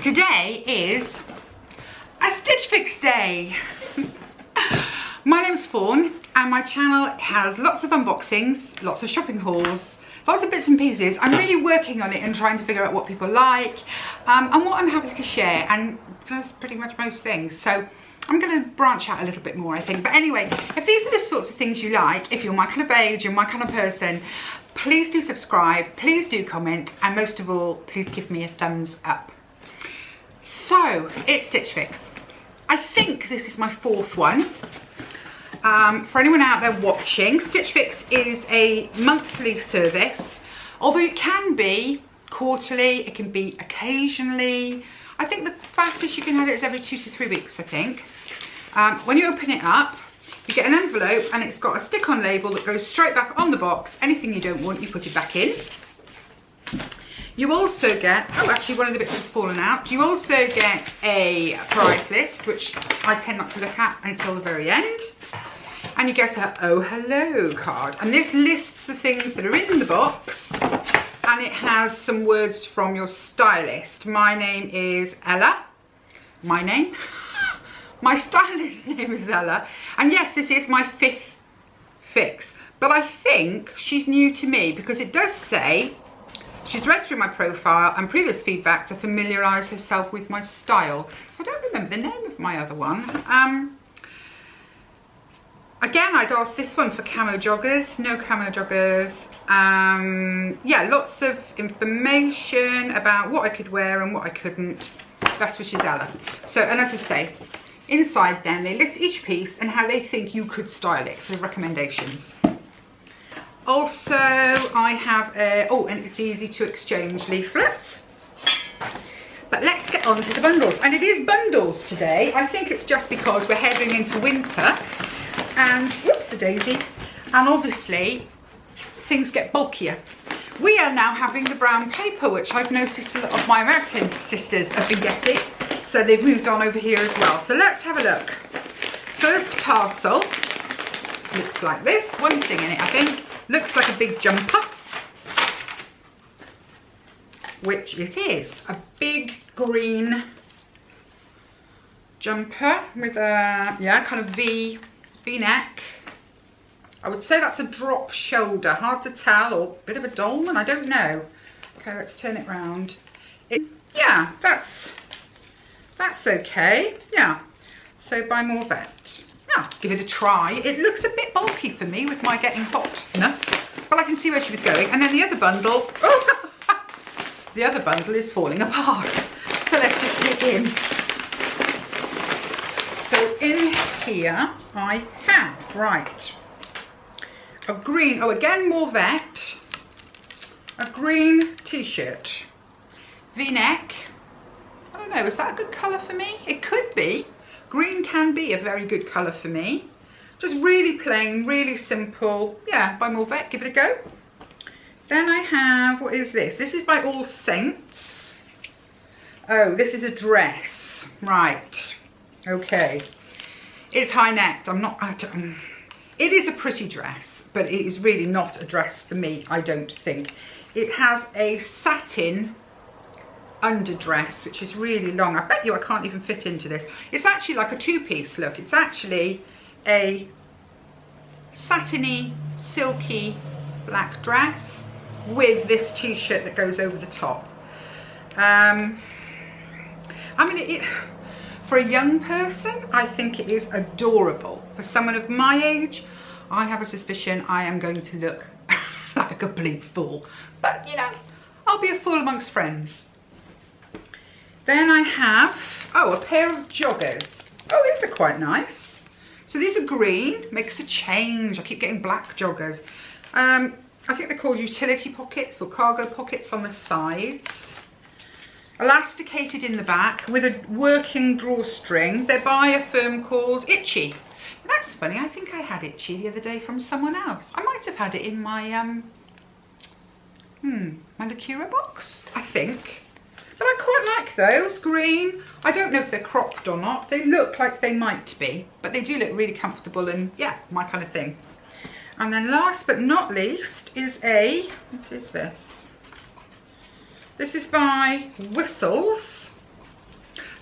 Today is a Stitchfix day. My name's Fawn and my channel has lots of unboxings, lots of shopping hauls, lots of bits and pieces. I'm really working on it and trying to figure out what people like and what I'm happy to share, and that's pretty much most things. So I'm going to branch out a little bit more, I think. But anyway, if these are the sorts of things you like, if you're my kind of age, you're my kind of person, please do subscribe, please do comment, and most of all, please give me a thumbs up. So, it's Stitchfix. I think this is my fourth one. For anyone out there watching, Stitchfix is a monthly service, although it can be quarterly, it can be occasionally. I think the fastest you can have it is every 2 to 3 weeks, I think. When you open it up, you get an envelope and it's got a stick-on label that goes straight back on the box. Anything you don't want, you put it back in. You also get, oh actually one of the bits has fallen out. You also get a price list, which I tend not to look at until the very end. And you get a oh hello card. And this lists the things that are in the box. And it has some words from your stylist. My name is Ella. My name? My stylist's name is Ella. And yes, this is my 5th fix. But I think she's new to me because it does say she's read through my profile and previous feedback to familiarise herself with my style. So I don't remember the name of my other one. Again, I'd asked this one for camo joggers, no camo joggers. Yeah, lots of information about what I could wear and what I couldn't. Best wishes, Ella. So, and as I say, inside then they list each piece and how they think you could style it, sort of recommendations. Also, I have a, oh, and it's easy to exchange leaflets. But let's get on to the bundles. And it is bundles today. I think it's just because we're heading into winter. And, whoops-a-daisy. And obviously, things get bulkier. We are now having the brown paper, which I've noticed a lot of my American sisters have been getting. So they've moved on over here as well. So let's have a look. First parcel looks like this. One thing in it, I think. Looks like a big jumper, which it is. A big green jumper with a, yeah, kind of V-neck. I would say that's a drop shoulder. Hard to tell, or a bit of a dolman, I don't know. Okay, let's turn it round. Yeah, that's okay. Yeah, so by Morvet. Yeah, give it a try. It looks a bit bulky for me with my getting hotness, but I can see where she was going. And then the other bundle, oh, the other bundle is falling apart. So let's just dig in. So in here I have, right, a green, oh again Morvet, a green t-shirt, V-neck. I don't know, is that a good colour for me? It could be. Green can be a very good colour for me. Just really plain, really simple. Yeah, by Morvet, give it a go. Then I have, what is this? This is by All Saints. Oh, this is a dress. Right, okay. It's high-necked. It is a pretty dress, but it is really not a dress for me, I don't think. It has a satin underdress, which is really long. I bet you I can't even fit into this. It's actually like a two-piece look. It's actually a satiny, silky black dress with this t-shirt that goes over the top. I mean, for a young person, I think it is adorable. For someone of my age, I have a suspicion I am going to look like a complete fool. But, you know, I'll be a fool amongst friends. Then I have, oh, a pair of joggers. Oh, these are quite nice. So these are green, makes a change. I keep getting black joggers. I think they're called utility pockets or cargo pockets on the sides. Elasticated in the back with a working drawstring. They're by a firm called Itchy. And that's funny, I think I had Itchy the other day from someone else. I might have had it in my, my Lacura box, I think. But I quite like those, green. I don't know if they're cropped or not. They look like they might be, but they do look really comfortable and, yeah, my kind of thing. And then last but not least is a, what is this? This is by Whistles.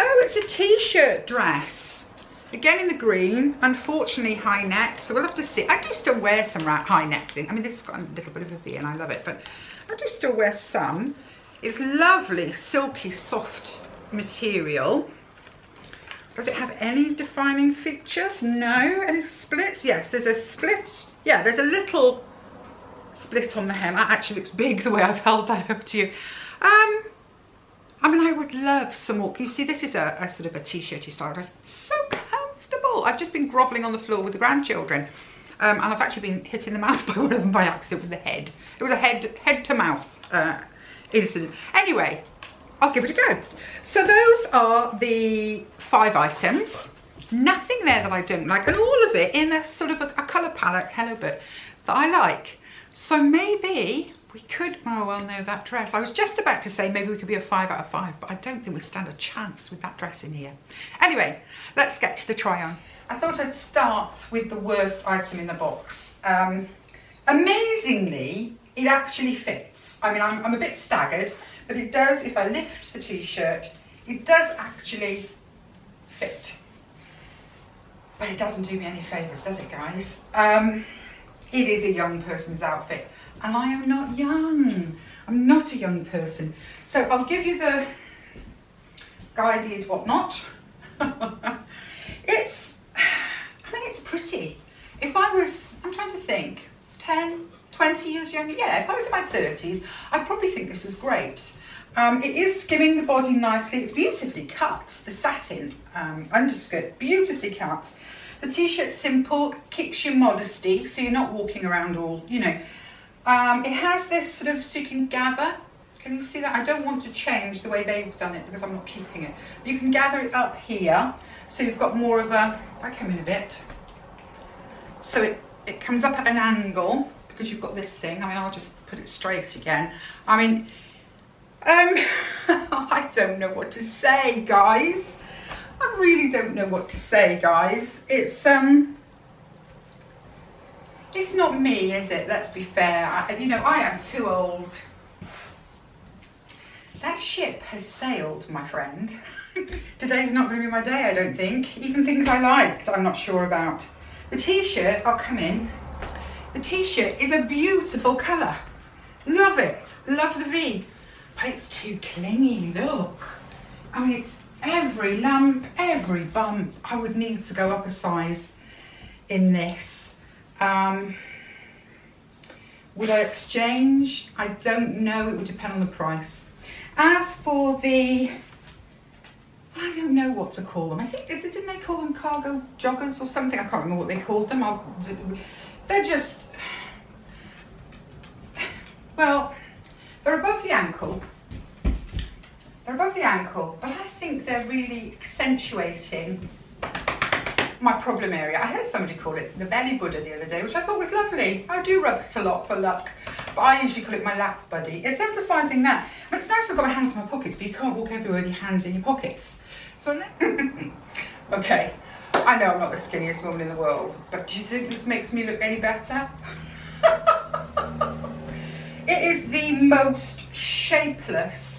Oh, it's a t-shirt dress. Again in the green, unfortunately high neck, so we'll have to see. I do still wear some high neck thing. I mean, this has got a little bit of a V and I love it, but I do still wear some. It's lovely, silky, soft material. Does it have any defining features? No. Any splits? Yes, there's a split. Yeah, there's a little split on the hem. That actually looks big the way I've held that up to you. I mean, I would love some more. You see, this is a sort of a t-shirty style dress. So comfortable. I've just been grovelling on the floor with the grandchildren. And I've actually been hit in the mouth by one of them by accident with the head. It was a head to mouth incident. Anyway, I'll give it a go. So those are the 5 items. Nothing there that I don't like, and all of it in a sort of a colour palette, hello bit, that I like. So maybe we could, oh well no, that dress. I was just about to say maybe we could be a 5 out of 5, but I don't think we stand a chance with that dress in here. Anyway, let's get to the try on. I thought I'd start with the worst item in the box. Amazingly, it actually fits. I mean, I'm a bit staggered, but it does, if I lift the t-shirt, it does actually fit. But it doesn't do me any favours, does it, guys? It is a young person's outfit, and I am not young. I'm not a young person. So I'll give you the guided whatnot. It's pretty. If I was, I'm trying to think, 10, 20 years younger, yeah, if I was in my 30s, I'd probably think this was great. It is skimming the body nicely. It's beautifully cut. The satin underskirt, beautifully cut. The t-shirt's simple, keeps you modesty, so you're not walking around all, you know. It has this sort of, so you can gather. Can you see that? I don't want to change the way they've done it because I'm not keeping it. You can gather it up here, so you've got more of a, I came in a bit. So it comes up at an angle because you've got this thing. I mean, I'll just put it straight again. I mean, I don't know what to say, guys. I really don't know what to say, guys. It's not me, is it? Let's be fair. You know, I am too old. That ship has sailed, my friend. Today's not going to be my day, I don't think. Even things I liked, I'm not sure about. The t-shirt, I'll come in. The t-shirt is a beautiful colour. Love it. Love the V. But it's too clingy, look. I mean, it's every lump, every bump. I would need to go up a size in this. Would I exchange? I don't know. It would depend on the price. As for the, I don't know what to call them. I think, didn't they call them cargo joggers or something? I can't remember what they called them. They're just, well, they're above the ankle. They're above the ankle, but I think they're really accentuating my problem area. I heard somebody call it the belly Buddha the other day, which I thought was lovely. I do rub it a lot for luck, but I usually call it my lap buddy. It's emphasising that. I mean, it's nice I've got my hands in my pockets, but you can't walk everywhere with your hands in your pockets. So, okay, I know I'm not the skinniest woman in the world, but do you think this makes me look any better? It is the most shapeless.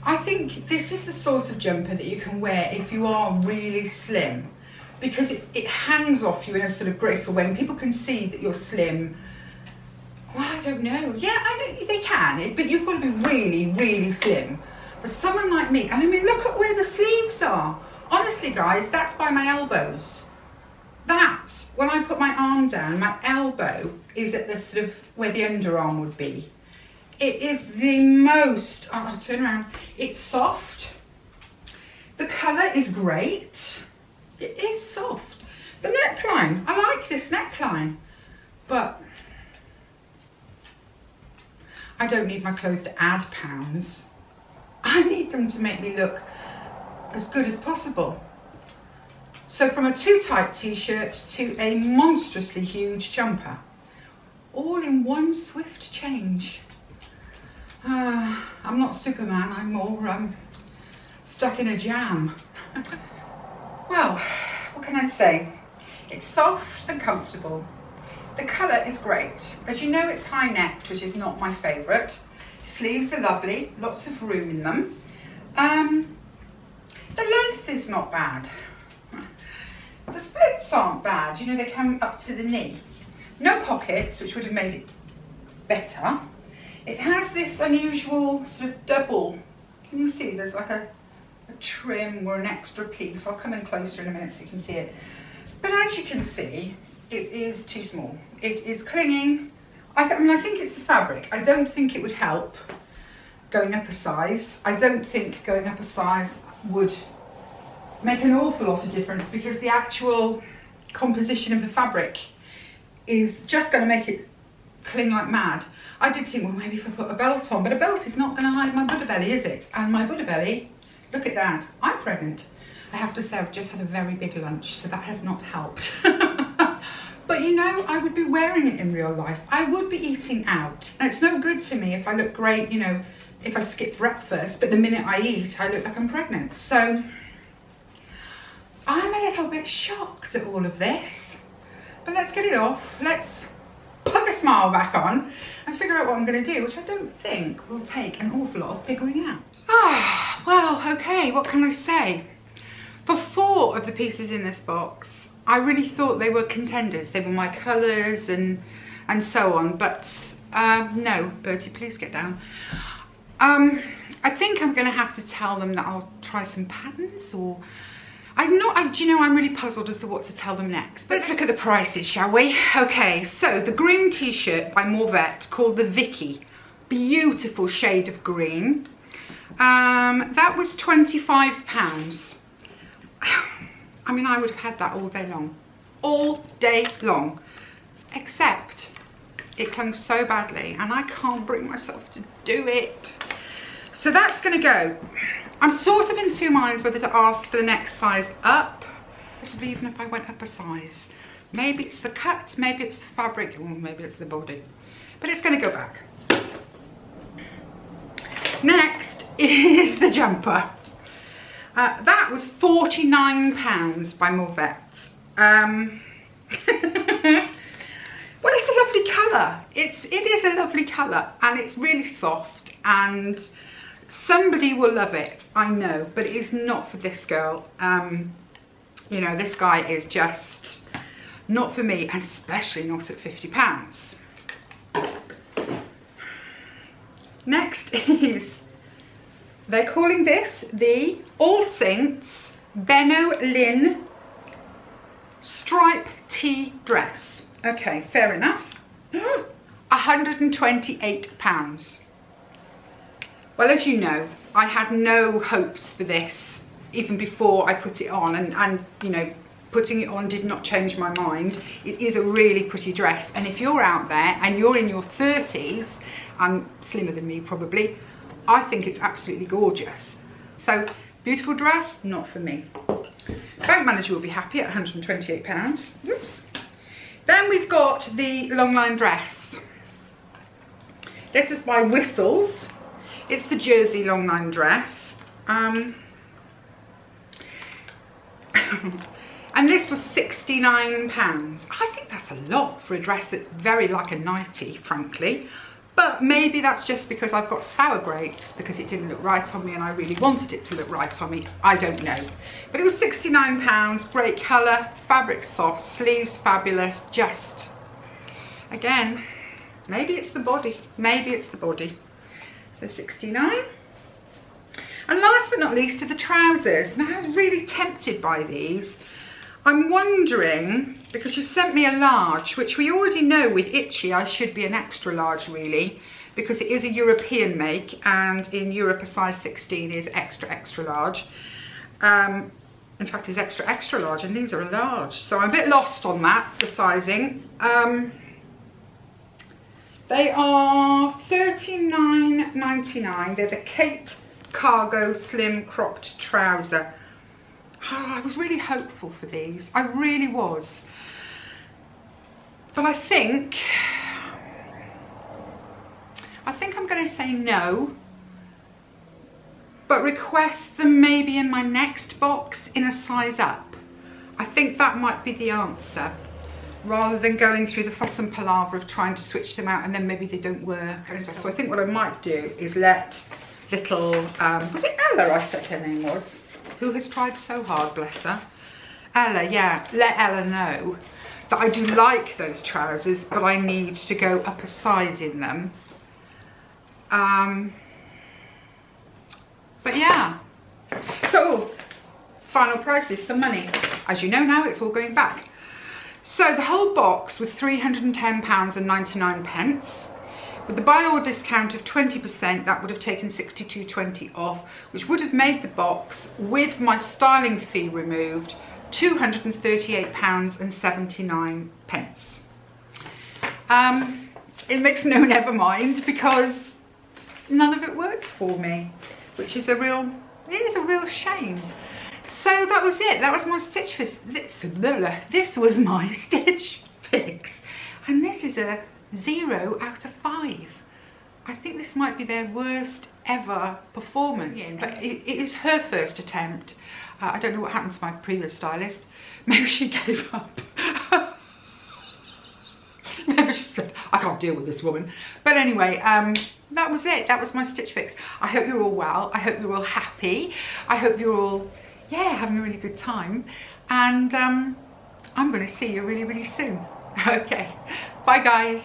I think this is the sort of jumper that you can wear if you are really slim, because it hangs off you in a sort of graceful way, and people can see that you're slim. Well, I don't know. Yeah, I know they can, but you've got to be really, really slim. For someone like me, and I mean, look at where the sleeves are. Honestly, guys, that's by my elbows. That, when I put my arm down, my elbow is at the sort of where the underarm would be. It is the most, oh, I'll turn around. It's soft. The colour is great. It is soft. The neckline, I like this neckline, but I don't need my clothes to add pounds. I need them to make me look as good as possible. So from a too tight t-shirt to a monstrously huge jumper, all in one swift change. I'm not Superman, I'm more stuck in a jam. Well, what can I say? It's soft and comfortable. The colour is great. As you know, it's high necked, which is not my favourite. Sleeves are lovely, lots of room in them. The length is not bad. The splits aren't bad, you know, they come up to the knee. No pockets, which would have made it better. It has this unusual sort of double, can you see there's like a trim or an extra piece. I'll come in closer in a minute so you can see it. But as you can see, it is too small. It is clinging. I think it's the fabric. I don't think it would help going up a size. I don't think going up a size would make an awful lot of difference because the actual composition of the fabric is just going to make it cling like mad. I did think, well, maybe if I put a belt on, but a belt is not going to hide my Buddha belly, is it? And my Buddha belly, look at that, I'm pregnant. I have to say I've just had a very big lunch, so that has not helped. But you know, I would be wearing it in real life. I would be eating out. And it's no good to me if I look great, you know, if I skip breakfast, but the minute I eat, I look like I'm pregnant. So I'm a little bit shocked at all of this, but let's get it off. Let's put the smile back on and figure out what I'm going to do, which I don't think will take an awful lot of figuring out. Ah, well, okay, what can I say? For 4 of the pieces in this box, I really thought they were contenders. They were my colours and so on, but no, Bertie, please get down. I think I'm going to have to tell them that I'll try some patterns, or do you know, I'm really puzzled as to what to tell them next. Let's look at the prices, shall we? Okay, so the green t-shirt by Morvette called the Vicky. Beautiful shade of green. That was £25. I mean, I would have had that all day long. All day long. Except it clung so badly and I can't bring myself to do it. So that's going to go. I'm sort of in 2 minds whether to ask for the next size up, possibly even if I went up a size. Maybe it's the cut, maybe it's the fabric, or maybe it's the body. But it's going to go back. Next is the jumper. That was £49 by Morvette. Well, it's a lovely colour. It is a lovely colour, and it's really soft, and somebody will love it, I know, but it is not for this girl. You know, this guy is just not for me, and especially not at £50. Next is, they're calling this the All Saints Beno Lynn Stripe Tee Dress. Okay, fair enough. £128. Well, as you know, I had no hopes for this even before I put it on, and you know, putting it on did not change my mind. It is a really pretty dress, and if you're out there and you're in your 30s, and slimmer than me probably, I think it's absolutely gorgeous. So, beautiful dress, not for me. Bank manager will be happy at £128. Oops. Then we've got the long line dress. This was by Whistles. It's the jersey long line dress. And this was £69. I think that's a lot for a dress that's very like a nightie, frankly. But maybe that's just because I've got sour grapes, because it didn't look right on me and I really wanted it to look right on me. I don't know. But it was £69, great colour, fabric soft, sleeves fabulous, just, again, maybe it's the body, maybe it's the body. So 69. And last but not least are the trousers. Now I was really tempted by these. I'm wondering, because you sent me a large, which we already know with Itchy I should be an extra large really, because it is a European make, and in Europe a size 16 is extra, extra large. In fact, it's extra, extra large, and these are a large. So I'm a bit lost on that, the sizing. They are $39.99. They're the Kate Cargo Slim Cropped Trouser. Oh, I was really hopeful for these. I really was. But I think I'm going to say no, but request them maybe in my next box in a size up. I think that might be the answer, rather than going through the fuss and palaver of trying to switch them out and then maybe they don't work. So I think what I might do is let little, was it Ella I said her name was? Who has tried so hard, bless her. Ella, yeah, let Ella know that I do like those trousers, but I need to go up a size in them. But yeah, so final prices for money. As you know now, it's all going back. So the whole box was £310.99. With the buy or discount of 20%, that would have taken £62.20 off, which would have made the box, with my styling fee removed, £238.79. It makes no never mind, because none of it worked for me, which is it is a real shame. So that was it. That was my Stitch Fix. This was my Stitch Fix, and this is a 0 out of 5. I think this might be their worst ever performance, but it is her first attempt. I don't know what happened to my previous stylist. Maybe she gave up. Maybe she said, I can't deal with this woman. But anyway, that was it. That was my Stitch Fix. I hope you're all well. I hope you're all happy. I hope you're all, yeah, having a really good time. And I'm going to see you really, really soon. Okay. Bye, guys.